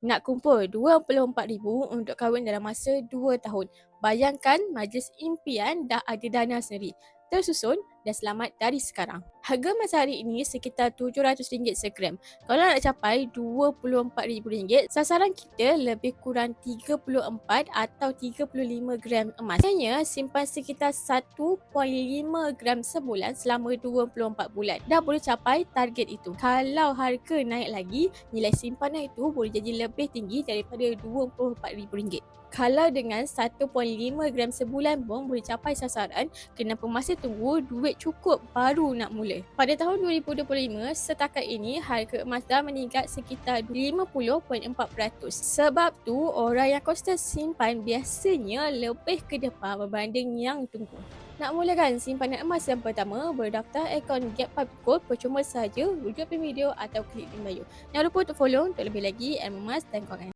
Nak kumpul RM24,000 untuk kahwin dalam masa 2 tahun. Bayangkan majlis impian dah ada dana sendiri. Tersusun dan selamat dari sekarang. Harga masa hari ini sekitar RM700 segram. Kalau nak capai RM24,000, sasaran kita lebih kurang 34 atau 35 gram emas. Biasanya simpan sekitar 1.5 gram sebulan selama 24 bulan. Dah boleh capai target itu. Kalau harga naik lagi, nilai simpanan itu boleh jadi lebih tinggi daripada RM24,000. Kalau dengan 1.5 gram sebulan pun boleh capai sasaran, kenapa masih tunggu? Duit cukup baru nak mula. Pada tahun 2025, setakat ini harga emas dah meningkat sekitar 50.4%. Sebab tu, orang yang konsisten simpan biasanya lebih ke depan berbanding yang tunggu. Nak mulakan simpanan emas yang pertama, berdaftar akaun Gap Public Gold percuma sahaja, rujuk video atau klik link bio. Jangan lupa untuk follow untuk lebih lagi ilmu emas dan kewangan.